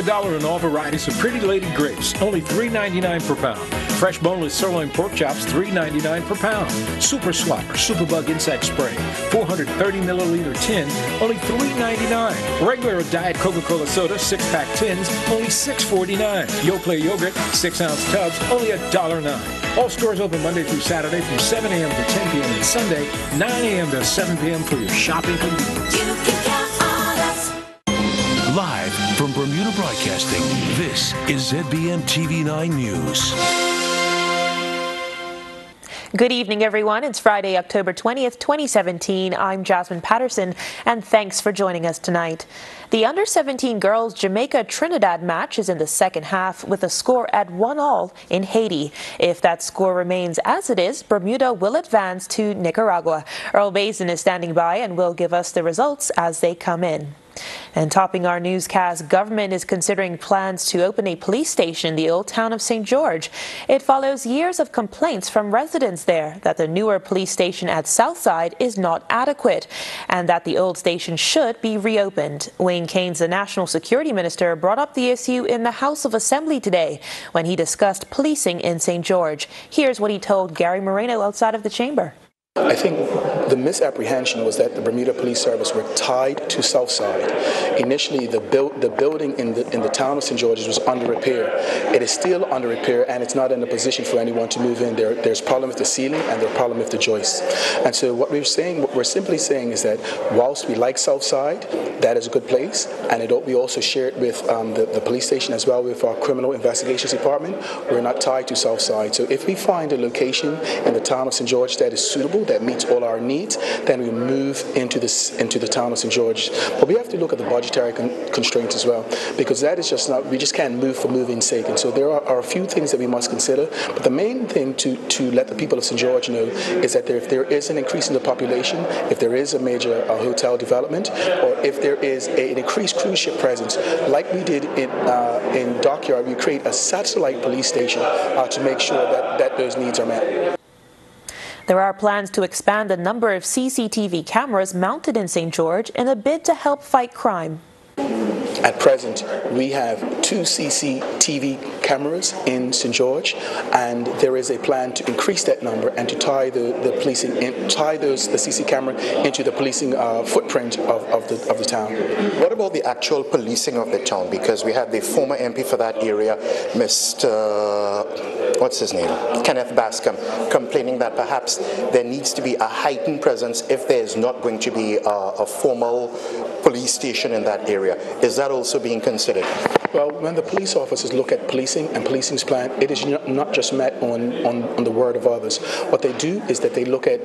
$1 on all varieties of Pretty Lady grapes, only $3.99 per pound. Fresh boneless sirloin pork chops, $3.99 per pound. Super Swapper Superbug Insect Spray, 430 milliliter tin, only $3.99. Regular Diet Coca-Cola soda, 6-pack tins, only $6.49. Yoplait yogurt, 6-ounce tubs, only $1.09. All stores open Monday through Saturday from 7 a.m. to 10 p.m. and Sunday, 9 a.m. to 7 p.m. for your shopping convenience. You can count on us. Live from Bermuda Broadcasting, this is ZBM TV9 News. Good evening, everyone. It's Friday, October 20th, 2017. I'm Jasmine Patterson, and thanks for joining us tonight. The Under-17 girls Jamaica-Trinidad match is in the second half with a score at 1-1 in Haiti. If that score remains as it is, Bermuda will advance to Nicaragua. Earl Basin is standing by and will give us the results as they come in. And topping our newscast, government is considering plans to open a police station in the old town of St. George. It follows years of complaints from residents there that the newer police station at Southside is not adequate and that the old station should be reopened. Wayne Keynes, the National Security Minister, brought up the issue in the House of Assembly today when he discussed policing in St. George. Here's what he told Gary Moreno outside of the chamber. I think the misapprehension was that the Bermuda Police Service were tied to Southside. Initially, the building in the town of St. George's was under repair. It is still under repair, and it's not in a position for anyone to move in. There's a problem with the ceiling, and there's a problem with the joists. And so what we're simply saying is that whilst we like Southside, that is a good place, and we also share it with the police station as well with our criminal investigations department. We're not tied to Southside. So if we find a location in the town of St. George that is suitable, that meets all our needs, then we move into the town of St. George. But we have to look at the budgetary constraints as well, because that is just not, we just can't move for moving's sake. And so there are a few things that we must consider. But the main thing to let the people of St. George know is that if there is an increase in the population, if there is a major hotel development, or if there is an increased cruise ship presence, like we did in Dockyard, we create a satellite police station to make sure that those needs are met. There are plans to expand the number of CCTV cameras mounted in St. George in a bid to help fight crime. At present, we have 2 CCTV cameras in St. George, and there is a plan to increase that number and to tie the CC camera into the policing footprint of the town. What about the actual policing of the town? Because we had the former MP for that area, Mr. what's his name? Kenneth Bascom, complaining that perhaps there needs to be a heightened presence if there is not going to be a formal police station in that area. Is that also being considered? Well, when the police officers look at policing and policing's plan, it is not just met on the word of others. What they do is that they look at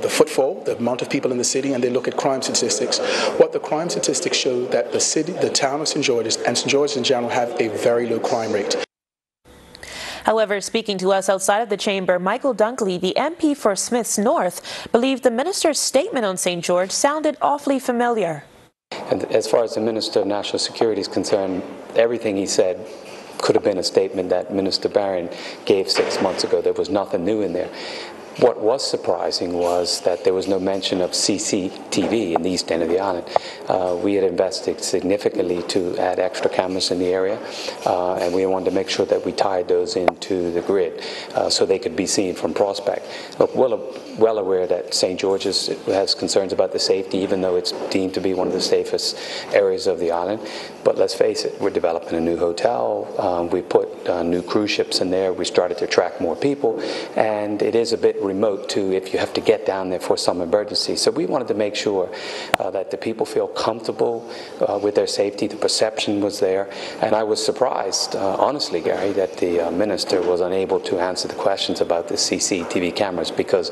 the footfall, the amount of people in the city, and they look at crime statistics. What the crime statistics show that the town of St. George's and St. George's in general have a very low crime rate. However, speaking to us outside of the chamber, Michael Dunkley, the MP for Smiths North, believed the minister's statement on St. George sounded awfully familiar. And as far as the Minister of National Security is concerned, everything he said could have been a statement that Minister Barron gave 6 months ago. There was nothing new in there. What was surprising was that there was no mention of CCTV in the east end of the island. We had invested significantly to add extra cameras in the area, and we wanted to make sure that we tied those into the grid so they could be seen from Prospect. Well aware that St. George's has concerns about the safety, even though it's deemed to be one of the safest areas of the island. But let's face it, we're developing a new hotel. We put new cruise ships in there. We started to attract more people, and it is a bit remote too if you have to get down there for some emergency. So we wanted to make sure that the people feel comfortable with their safety. The perception was there, and I was surprised, honestly, Gary, that the minister was unable to answer the questions about the CCTV cameras, because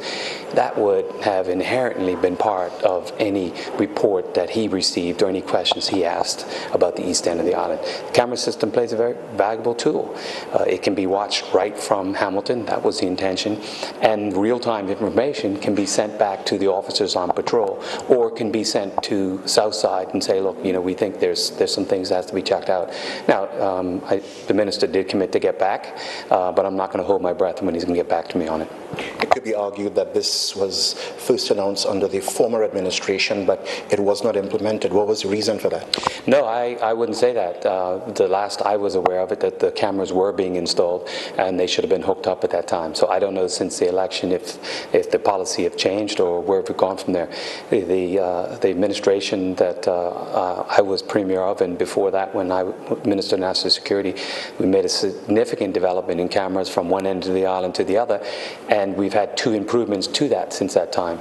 that would have inherently been part of any report that he received or any questions he asked about the east end of the island. The camera system plays a very valuable tool. It can be watched right from Hamilton. That was the intention, and real-time information can be sent back to the officers on patrol, or can be sent to Southside and say, look, we think there's some things that has to be checked out. Now, the minister did commit to get back, but I'm not going to hold my breath when he's going to get back to me on it. It could be argued that this was first announced under the former administration, but it was not implemented. What was the reason for that? No, I wouldn't say that. The last I was aware of it, that the cameras were being installed, and they should have been hooked up at that time. So I don't know since the election if the policy have changed or where we've gone from there. The administration that I was premier of, and before that when I was Minister of National Security, we made a significant development in cameras from one end of the island to the other, and we've had 2 improvements to that since that time.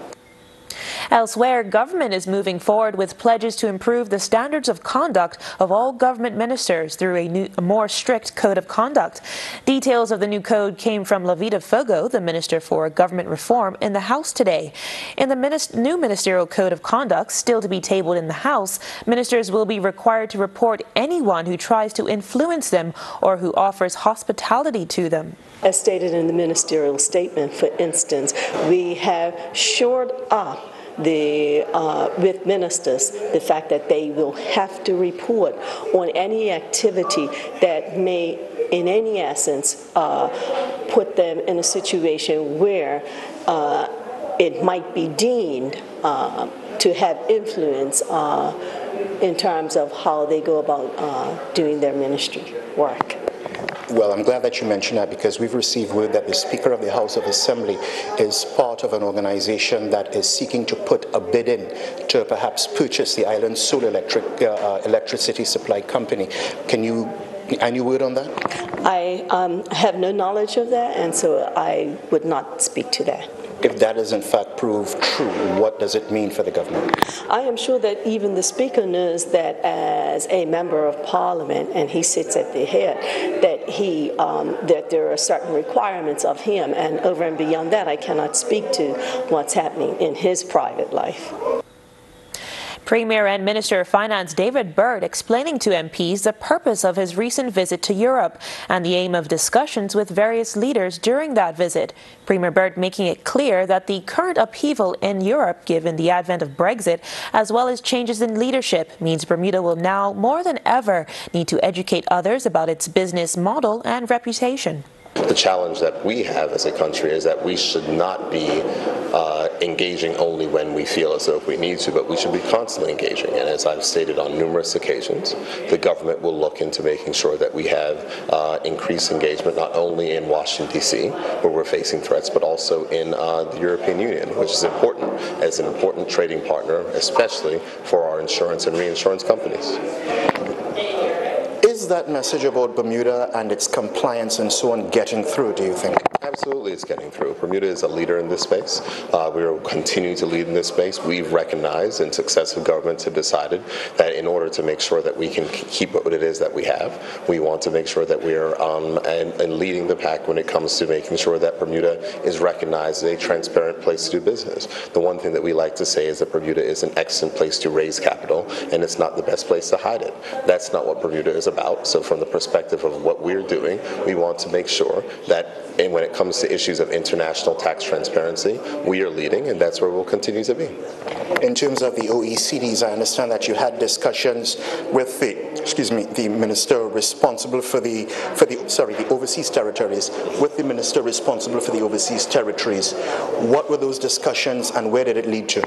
Elsewhere, government is moving forward with pledges to improve the standards of conduct of all government ministers through a more strict code of conduct. Details of the new code came from Lavita Fogo, the Minister for Government Reform, in the House today. In the new Ministerial Code of Conduct, still to be tabled in the House, ministers will be required to report anyone who tries to influence them or who offers hospitality to them. As stated in the ministerial statement, for instance, we have shored up with ministers the fact that they will have to report on any activity that may, in any essence, put them in a situation where it might be deemed to have influence in terms of how they go about doing their ministry work. Well, I'm glad that you mentioned that, because we've received word that the Speaker of the House of Assembly is part of an organization that is seeking to put a bid in to perhaps purchase the island's sole electricity supply company. Any word on that? I have no knowledge of that, and so I would not speak to that. If that is in fact proved true, what does it mean for the government? I am sure that even the Speaker knows that as a member of Parliament, and he sits at the head, that there are certain requirements of him, and over and beyond that, I cannot speak to what's happening in his private life. Premier and Minister of Finance David Byrd explaining to MPs the purpose of his recent visit to Europe and the aim of discussions with various leaders during that visit. Premier Byrd making it clear that the current upheaval in Europe, given the advent of Brexit, as well as changes in leadership, means Bermuda will now more than ever need to educate others about its business model and reputation. The challenge that we have as a country is that we should not be engaging only when we feel as though we need to, but we should be constantly engaging. And as I've stated on numerous occasions, the government will look into making sure that we have increased engagement not only in Washington, D.C., where we're facing threats, but also in the European Union, which is important as an important trading partner, especially for our insurance and reinsurance companies. Is that message about Bermuda and its compliance and so on getting through, do you think? Absolutely, it's getting through. Bermuda is a leader in this space. We will continue to lead in this space. We've recognized, and successive governments have decided, that in order to make sure that we can keep what it is that we have, we want to make sure that we are and leading the pack when it comes to making sure that Bermuda is recognized as a transparent place to do business. The one thing that we like to say is that Bermuda is an excellent place to raise capital, and it's not the best place to hide it. That's not what Bermuda is about. So from the perspective of what we're doing, we want to make sure that when it comes to issues of international tax transparency, we are leading, and that's where we'll continue to be. In terms of the OECDs, I understand that you had discussions with the minister responsible for the overseas territories, with the minister responsible for the overseas territories. What were those discussions, and where did it lead to?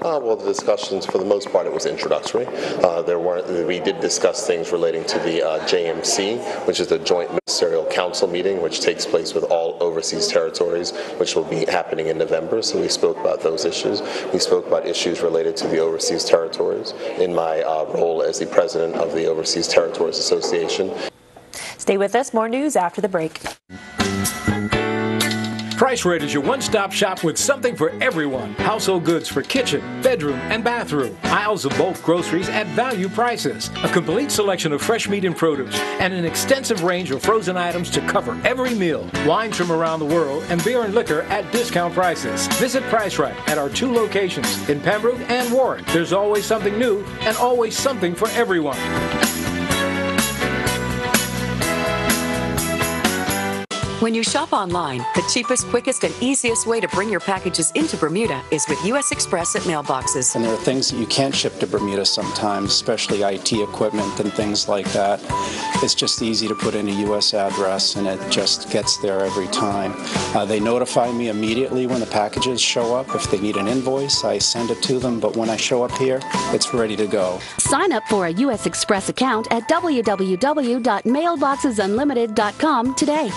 Well, the discussions, for the most part, it was introductory. We did discuss things relating to the JMC, which is the Joint Ministerial Council meeting, which takes place with all overseas territories, which will be happening in November. So we spoke about those issues. We spoke about issues related to the overseas territories in my role as the president of the Overseas Territories Association. Stay with us. More news after the break. Price Rate is your one-stop shop with something for everyone. Household goods for kitchen, bedroom, and bathroom. Aisles of bulk groceries at value prices. A complete selection of fresh meat and produce. And an extensive range of frozen items to cover every meal. Wines from around the world and beer and liquor at discount prices. Visit Price Right at our 2 locations in Pembroke and Warren. There's always something new and always something for everyone. When you shop online, the cheapest, quickest, and easiest way to bring your packages into Bermuda is with U.S. Express at mailboxes. And there are things that you can't ship to Bermuda sometimes, especially IT equipment and things like that. It's just easy to put in a U.S. address, and it just gets there every time. They notify me immediately when the packages show up. If they need an invoice, I send it to them, but when I show up here, it's ready to go. Sign up for a U.S. Express account at www.mailboxesunlimited.com today.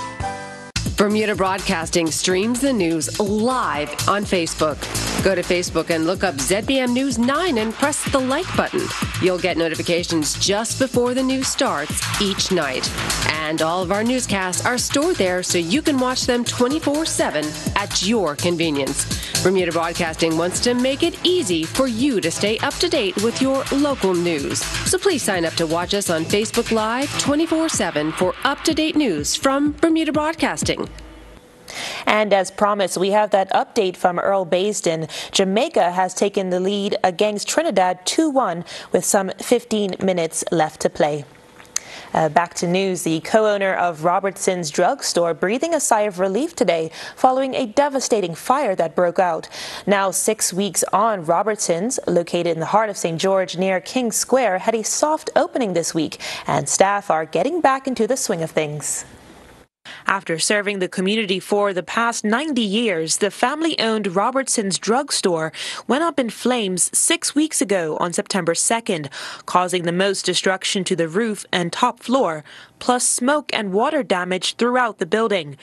Bermuda Broadcasting streams the news live on Facebook. Go to Facebook and look up ZBM News 9 and press the like button. You'll get notifications just before the news starts each night. And all of our newscasts are stored there so you can watch them 24/7 at your convenience. Bermuda Broadcasting wants to make it easy for you to stay up to date with your local news. So please sign up to watch us on Facebook Live 24/7 for up-to-date news from Bermuda Broadcasting. And as promised, we have that update from Earl Baisden. Jamaica has taken the lead against Trinidad 2-1 with some 15 minutes left to play. Back to news. The co-owner of Robertson's drugstore breathing a sigh of relief today following a devastating fire that broke out. Now 6 weeks on, Robertson's, located in the heart of St. George near King Square, had a soft opening this week, and staff are getting back into the swing of things. After serving the community for the past 90 years, the family-owned Robertson's drugstore went up in flames 6 weeks ago on September 2nd, causing the most destruction to the roof and top floor, plus smoke and water damage throughout the building.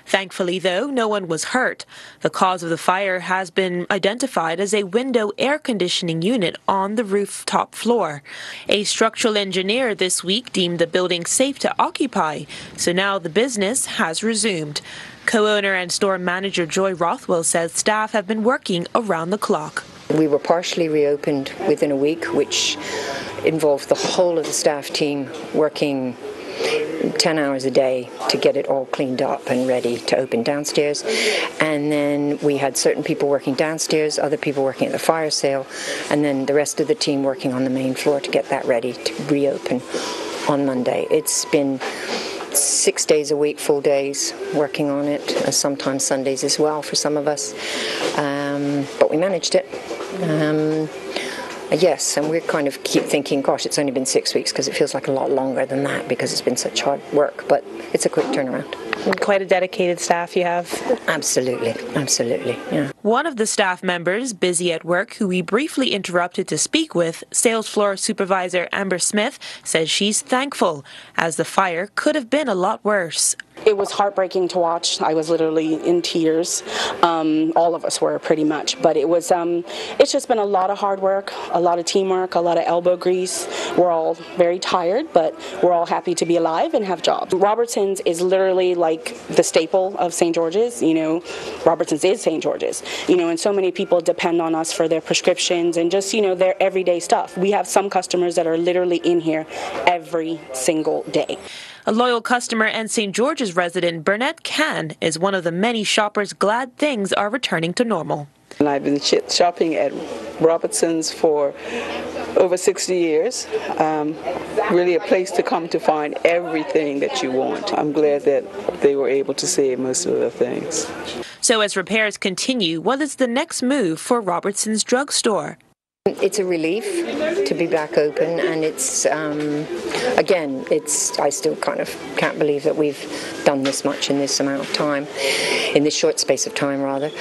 Thankfully, though, no one was hurt. The cause of the fire has been identified as a window air conditioning unit on the rooftop floor. A structural engineer this week deemed the building safe to occupy, so now the business has resumed. Co-owner and store manager Joy Rothwell says staff have been working around the clock. We were partially reopened within a week, which involved the whole of the staff team working 10 hours a day to get it all cleaned up and ready to open downstairs. And then we had certain people working downstairs, other people working at the fire sale, and then the rest of the team working on the main floor to get that ready to reopen on Monday. It's been 6 days a week, full days, working on it, sometimes Sundays as well for some of us. But we managed it. Yes, and we kind of keep thinking, gosh, it's only been 6 weeks, because it feels like a lot longer than that because it's been such hard work, but it's a quick turnaround. Quite a dedicated staff you have. Absolutely, absolutely, yeah. One of the staff members busy at work who we briefly interrupted to speak with, sales floor supervisor Amber Smith, says she's thankful as the fire could have been a lot worse. It was heartbreaking to watch. I was literally in tears. All of us were pretty much, but it was. It's just been a lot of hard work, a lot of teamwork, a lot of elbow grease. We're all very tired, but we're all happy to be alive and have jobs. Robertson's is literally like the staple of St. George's. You know, Robertson's is St. George's. You know, and so many people depend on us for their prescriptions and just, you know, their everyday stuff. We have some customers that are literally in here every single day. A loyal customer and St. George's resident, Burnett Can, is one of the many shoppers glad things are returning to normal. And I've been shopping at Robertson's for over 60 years. Really a place to come to find everything that you want. I'm glad that they were able to save most of the things. So as repairs continue, what is the next move for Robertson's drugstore? It's a relief to be back open, and it's, again, I still kind of can't believe that we've done this much in this amount of time, in this short space of time, rather.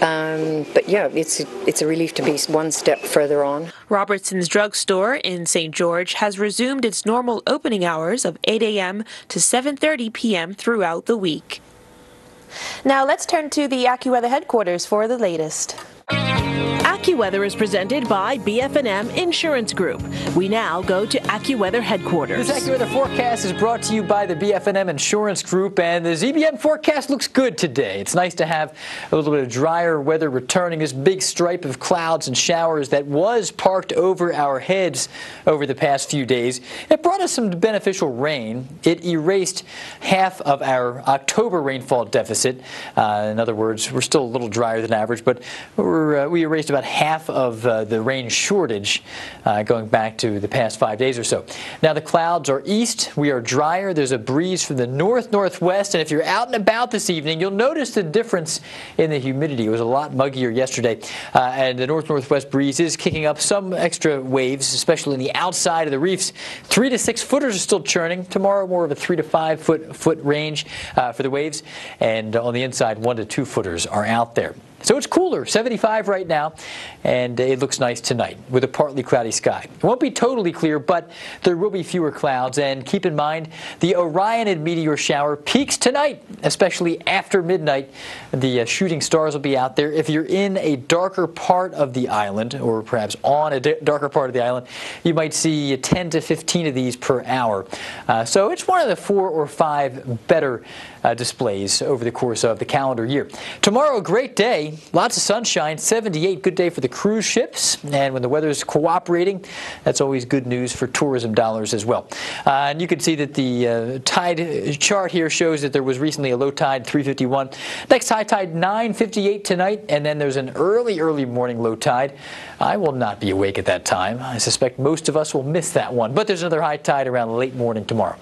But yeah, it's a relief to be one step further on. Robertson's drugstore in St. George has resumed its normal opening hours of 8 a.m. to 7:30 p.m. throughout the week. Now let's turn to the AccuWeather headquarters for the latest. AccuWeather is presented by BF&M Insurance Group. We now go to AccuWeather headquarters. This AccuWeather forecast is brought to you by the BF&M Insurance Group, and the ZBM forecast looks good today. It's nice to have a little bit of drier weather returning. This big stripe of clouds and showers that was parked over our heads over the past few days. It brought us some beneficial rain. It erased half of our October rainfall deficit. In other words, we're still a little drier than average, but we're we erased about half of the rain shortage going back to the past 5 days or so. Now the clouds are east. We are drier. There's a breeze from the north-northwest, and if you're out and about this evening, you'll notice the difference in the humidity. It was a lot muggier yesterday, and the north-northwest breeze is kicking up some extra waves, especially in the outside of the reefs. 3 to 6 footers are still churning. Tomorrow, more of a 3 to 5 foot range for the waves, and on the inside, 1 to 2 footers are out there. So it's cooler, 75 right now, and it looks nice tonight with a partly cloudy sky. It won't be totally clear, but there will be fewer clouds, and keep in mind the Orionid meteor shower peaks tonight, especially after midnight. The shooting stars will be out there. If you're in a darker part of the island, or perhaps on a darker part of the island, you might see 10 to 15 of these per hour. So it's one of the 4 or 5 better displays over the course of the calendar year. Tomorrow, a great day. Lots of sunshine, 78, good day for the cruise ships, and when the weather's cooperating, that's always good news for tourism dollars as well. And you can see that the tide chart here shows that there was recently a low tide, 351. Next high tide, 9:58 tonight, and then there's an early morning low tide. I will not be awake at that time. I suspect most of us will miss that one, but there's another high tide around late morning tomorrow.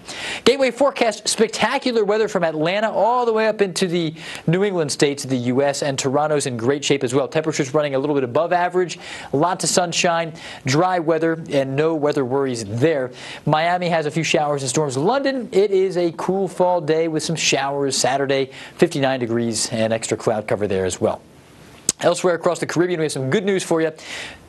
Gateway forecast, spectacular weather from Atlanta all the way up into the New England states of the U.S., and Toronto's in great shape as well. Temperatures running a little bit above average, lots of sunshine, dry weather, and no weather worries there. Miami has a few showers and storms. London, it is a cool fall day with some showers Saturday, 59 degrees and extra cloud cover there as well. Elsewhere across the Caribbean, we have some good news for you.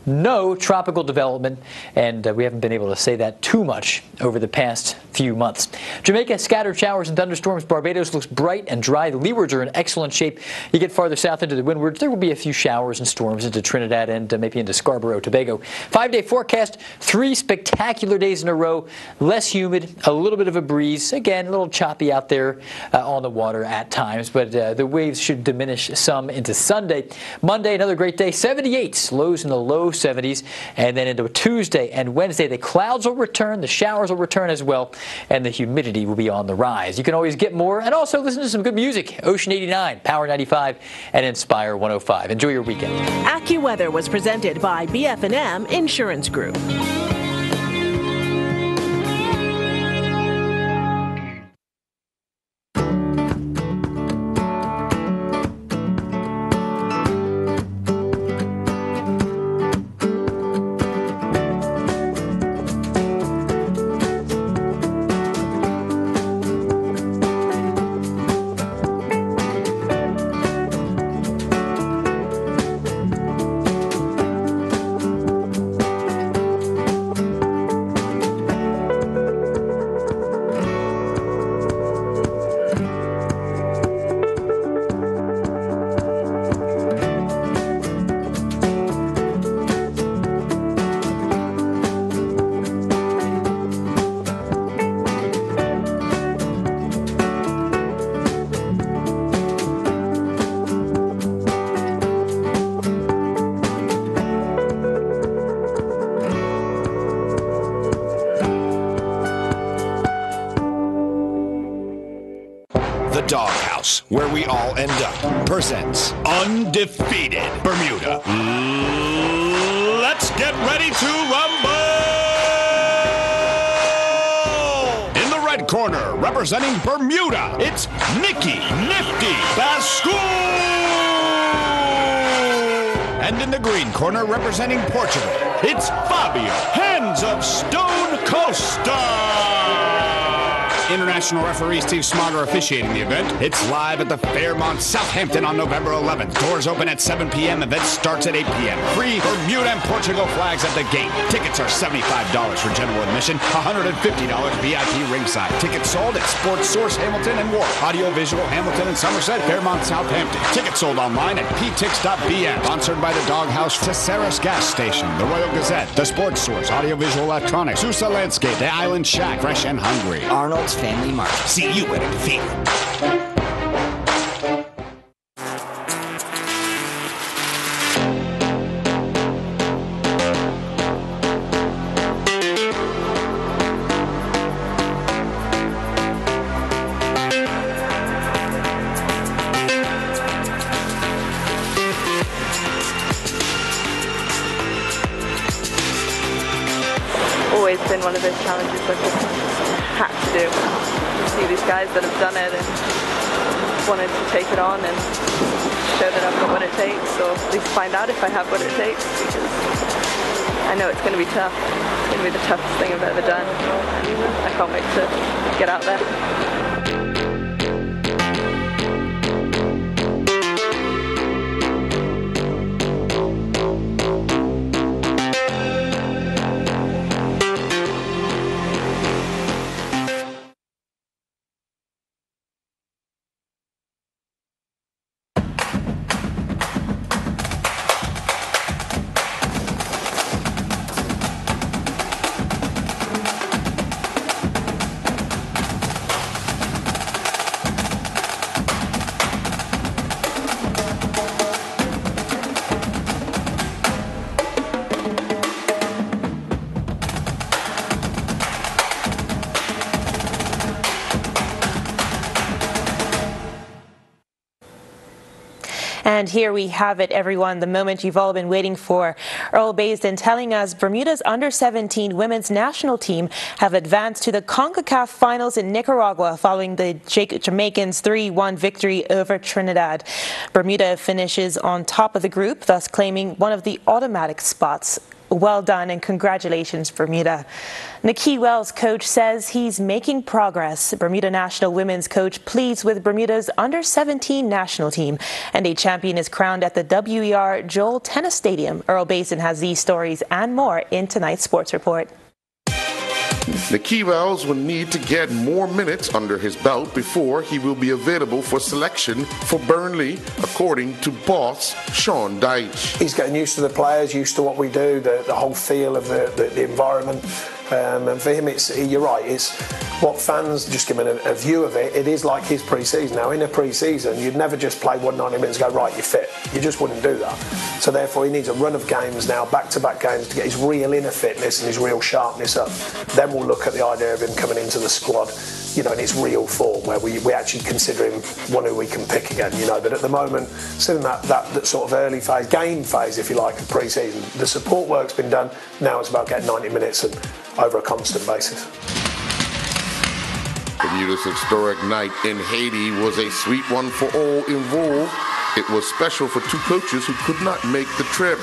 No tropical development, and we haven't been able to say that too much over the past few months. Jamaica, scattered showers and thunderstorms. Barbados looks bright and dry. The leewards are in excellent shape. You get farther south into the windwards, there will be a few showers and storms into Trinidad and maybe into Scarborough, Tobago. 5-day forecast, 3 spectacular days in a row. Less humid, a little bit of a breeze. Again, a little choppy out there on the water at times, but the waves should diminish some into Sunday. Monday, another great day, 78, lows in the low 70s, and then into Tuesday and Wednesday, the clouds will return, the showers will return as well, and the humidity will be on the rise. You can always get more and also listen to some good music. Ocean 89, Power 95, and Inspire 105. Enjoy your weekend. AccuWeather was presented by BF&M Insurance Group. Doghouse, where we all end up, presents Undefeated Bermuda. Let's get ready to rumble! In the red corner, representing Bermuda, it's Nikki Nifty Bascoul! And in the green corner, representing Portugal, it's Fabio Hands of Stone Costa! International referee Steve Smager officiating the event. It's live at the Fairmont, Southampton on November 11th. Doors open at 7 p.m. Event starts at 8 p.m. Free Bermuda and Portugal flags at the gate. Tickets are $75 for general admission, $150 VIP ringside. Tickets sold at Sports Source Hamilton and Wharf, Audiovisual Hamilton and Somerset, Fairmont, Southampton. Tickets sold online at ptix.bm. Sponsored by the Doghouse, Tesaris Gas Station, the Royal Gazette, the Sports Source, Audiovisual Electronics, Sousa Landscape, the Island Shack, Fresh and Hungry, Arnold's Family Market. See you at Defeat. been one of those challenges I've just had to do. You see these guys that have done it and wanted to take it on and show that I've got what it takes, or at least find out if I have what it takes, because I know it's going to be tough. It's going to be the toughest thing I've ever done, and I can't wait to get out there. And here we have it, everyone, the moment you've all been waiting for. Earl Baisden telling us Bermuda's under-17 women's national team have advanced to the CONCACAF finals in Nicaragua following the Jamaicans' 3-1 victory over Trinidad. Bermuda finishes on top of the group, thus claiming one of the automatic spots. Well done and congratulations, Bermuda. Nikki Wells' coach says he's making progress. Bermuda national women's coach pleads with Bermuda's under-17 national team, and a champion is crowned at the WER Joel Tennis Stadium. Earl Baisden has these stories and more in tonight's Sports Report. Nikki Wells will need to get more minutes under his belt before he will be available for selection for Burnley, according to boss Sean Deitch. He's getting used to the players, used to what we do, the whole feel of the environment. And for him, you're right, it's what fans just give him a view of it. It is like his pre-season. Now, in a pre-season, you'd never just play 190 minutes and go, right, you're fit. You just wouldn't do that. So therefore, he needs a run of games now, back-to-back games, to get his real inner fitness and his real sharpness up. Then we'll look at the idea of him coming into the squad, you know, in his real form, where we actually consider him one who we can pick again, you know. But at the moment, still in that sort of early phase, game phase, if you like, of pre-season, the support work's been done. Now it's about getting 90 minutes and over a constant basis. Bermuda's historic night in Haiti was a sweet one for all involved. It was special for two coaches who could not make the trip.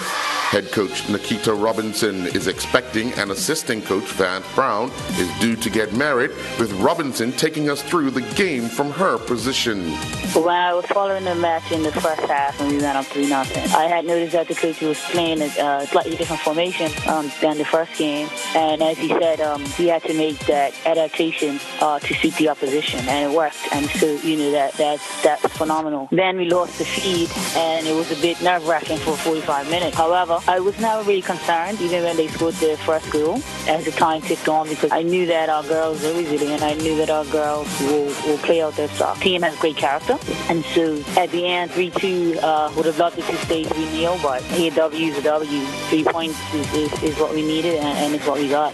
Head coach Nikita Robinson is expecting, and assistant coach Vance Brown is due to get married, with Robinson taking us through the game from her position. When I was following the match in the first half when we went up 3-0, I had noticed that the coach was playing a slightly different formation than the first game. And as he said, he had to make that adaptation to suit the opposition, and it worked. And so, you know, that's phenomenal. Then we lost the feed, and it was a bit nerve-wracking for 45 minutes. However, I was never really concerned, even when they scored their first goal, as the time ticked on, because I knew that our girls are resilient. I knew that our girls will play out their stuff. The team has great character, and so at the end, 3-2, would have loved it to stay 3-0, but a W is a W. 3 points is what we needed, and it's what we got.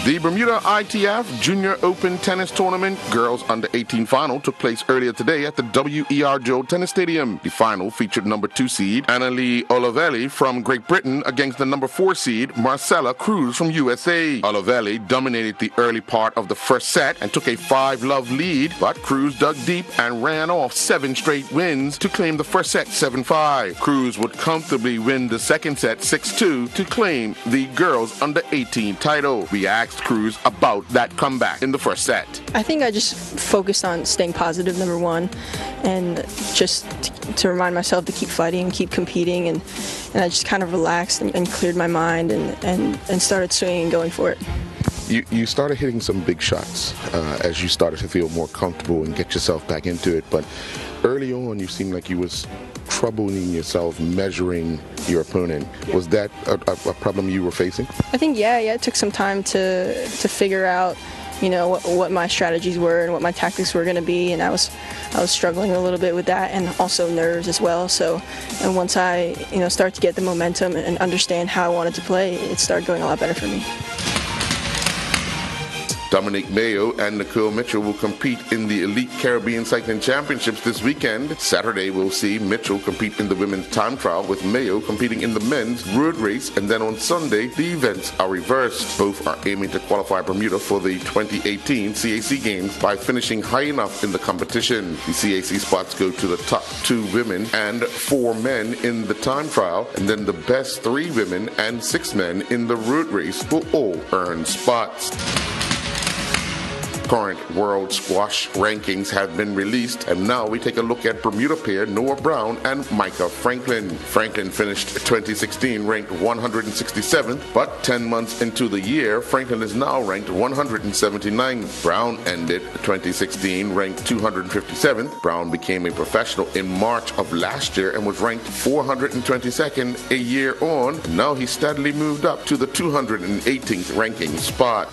The Bermuda ITF Junior Open Tennis Tournament Girls Under 18 Final took place earlier today at the WER Joel Tennis Stadium. The final featured number 2 seed Annalie Olivelli from Great Britain against the number 4 seed Marcella Cruz from USA. Olivelli dominated the early part of the first set and took a 5-love lead, but Cruz dug deep and ran off 7 straight wins to claim the first set 7-5. Cruz would comfortably win the second set 6-2 to claim the Girls Under 18 title. We asked Cruz about that comeback in the first set. I think I just focused on staying positive, number one, and just to remind myself to keep fighting and keep competing, and I just kind of relaxed and cleared my mind and started swinging and going for it. You started hitting some big shots as you started to feel more comfortable and get yourself back into it, but early on you seemed like you was troubling yourself measuring your opponent. Was that a problem you were facing? I think yeah, it took some time to figure out, you know, what my strategies were and what my tactics were going to be, and I was struggling a little bit with that, and also nerves as well. So, and once I start to get the momentum and understand how I wanted to play, it started going a lot better for me. Dominique Mayo and Nicole Mitchell will compete in the Elite Caribbean Cycling Championships this weekend. Saturday we'll see Mitchell compete in the women's time trial, with Mayo competing in the men's road race, and then on Sunday the events are reversed. Both are aiming to qualify Bermuda for the 2018 CAC Games by finishing high enough in the competition. The CAC spots go to the top 2 women and 4 men in the time trial, and then the best 3 women and 6 men in the road race will all earn spots. Current world squash rankings have been released, and now we take a look at Bermuda pair Noah Brown and Micah Franklin. Franklin finished 2016 ranked 167th, but 10 months into the year, Franklin is now ranked 179th. Brown ended 2016 ranked 257th. Brown became a professional in March of last year and was ranked 422nd a year on. Now he steadily moved up to the 218th ranking spot.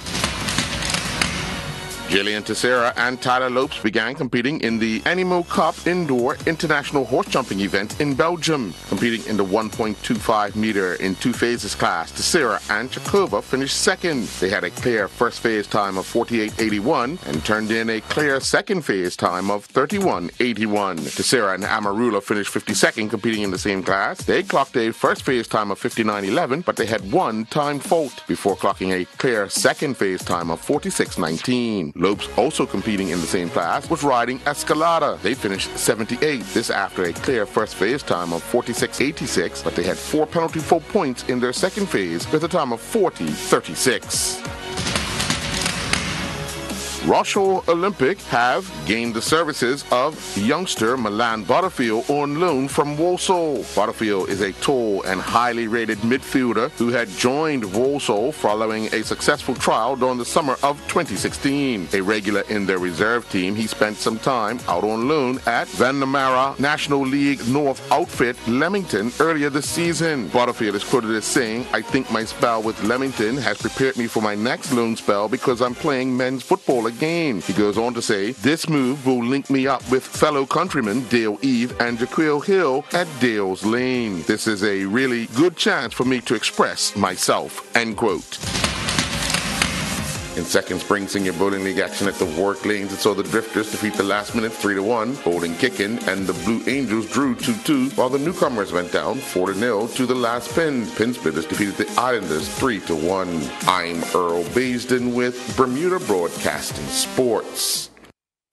Jillian Teixeira and Tyler Lopes began competing in the Animo Cup indoor international horse jumping event in Belgium. Competing in the 1.25 meter in 2 phases class, Teixeira and Chakova finished second. They had a clear first phase time of 48.81 and turned in a clear second phase time of 31.81. Teixeira and Amarula finished 52nd competing in the same class. They clocked a first phase time of 59.11, but they had one time fault before clocking a clear second phase time of 46.19. Lopes, also competing in the same class, was riding Escalada. They finished 78th, this after a clear first phase time of 46.86, but they had 4 penalty full points in their second phase with a time of 40.36. Rochelle Olympic have gained the services of youngster Milan Butterfield on loan from Walsall. Butterfield is a tall and highly rated midfielder who had joined Walsall following a successful trial during the summer of 2016. A regular in their reserve team, he spent some time out on loan at Vanamara National League North outfit Leamington earlier this season. Butterfield is quoted as saying, "I think my spell with Leamington has prepared me for my next loan spell because I'm playing men's football again." He goes on to say, "This move will link me up with fellow countrymen Dale Eve and Jaquil Hill at Dale's Lane. This is a really good chance for me to express myself." End quote. In second spring senior bowling league action at the Warwick Lanes, it saw the Drifters defeat the last minute 3-1. Bowling Kicking and the Blue Angels drew 2-2, while the newcomers went down 4-0 to the last pin. Pin Splitters defeated the Islanders 3-1. I'm Earl Baisden with Bermuda Broadcasting Sports.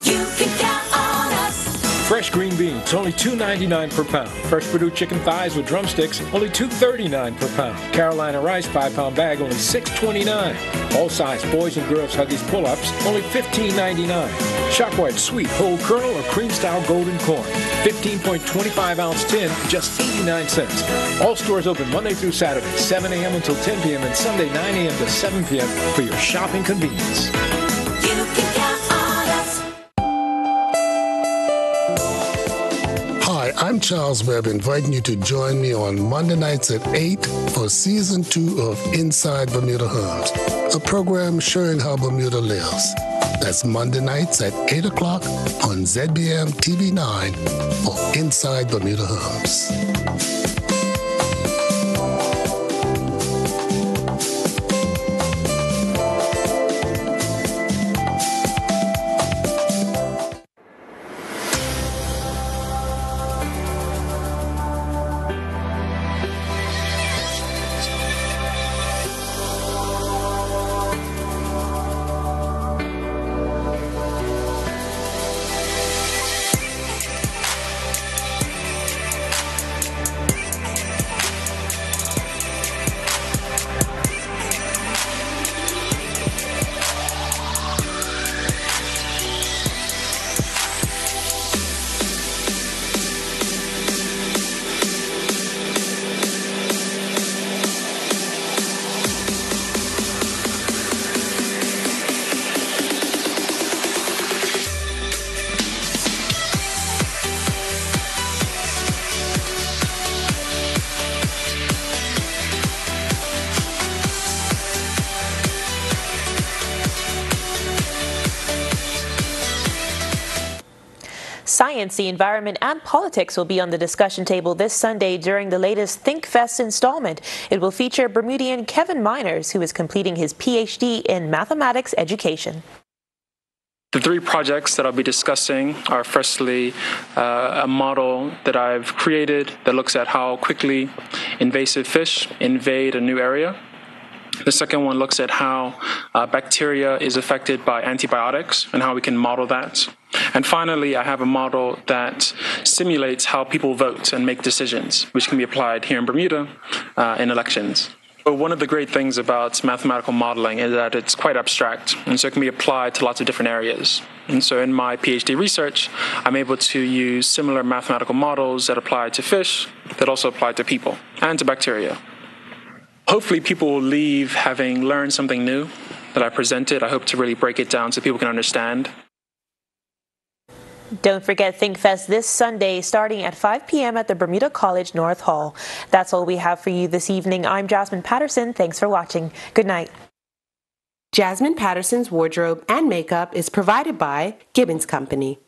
You can count on us. Fresh green beans, only $2.99 per pound. Fresh Purdue chicken thighs with drumsticks, only $2.39 per pound. Carolina rice 5-pound bag, only $6.29. All size boys and girls Huggies pull-ups, only $15.99. Shockwhite sweet whole kernel or cream style golden corn, 15.25 ounce tin, just 89 cents. All stores open Monday through Saturday, 7 a.m. until 10 p.m. and Sunday 9 a.m. to 7 p.m. for your shopping convenience. You can count on us. Hi, I'm Charles Webb, inviting you to join me on Monday nights at 8 for Season 2 of Inside Bermuda Homes, a program showing how Bermuda lives. That's Monday nights at 8 o'clock on ZBM TV9 for Inside Bermuda Homes. science, the environment, and politics will be on the discussion table this Sunday during the latest ThinkFest installment. It will feature Bermudian Kevin Miners, who is completing his PhD in mathematics education. The three projects that I'll be discussing are firstly a model that I've created that looks at how quickly invasive fish invade a new area. The second one looks at how bacteria is affected by antibiotics and how we can model that. And finally, I have a model that simulates how people vote and make decisions, which can be applied here in Bermuda in elections. But one of the great things about mathematical modeling is that it's quite abstract, and so it can be applied to lots of different areas. And so in my PhD research, I'm able to use similar mathematical models that apply to fish, that also apply to people and to bacteria. Hopefully people will leave having learned something new that I presented. I hope to really break it down so people can understand. Don't forget ThinkFest this Sunday starting at 5 p.m. at the Bermuda College North Hall. That's all we have for you this evening. I'm Jasmine Patterson. Thanks for watching. Good night. Jasmine Patterson's wardrobe and makeup is provided by Gibbons Company.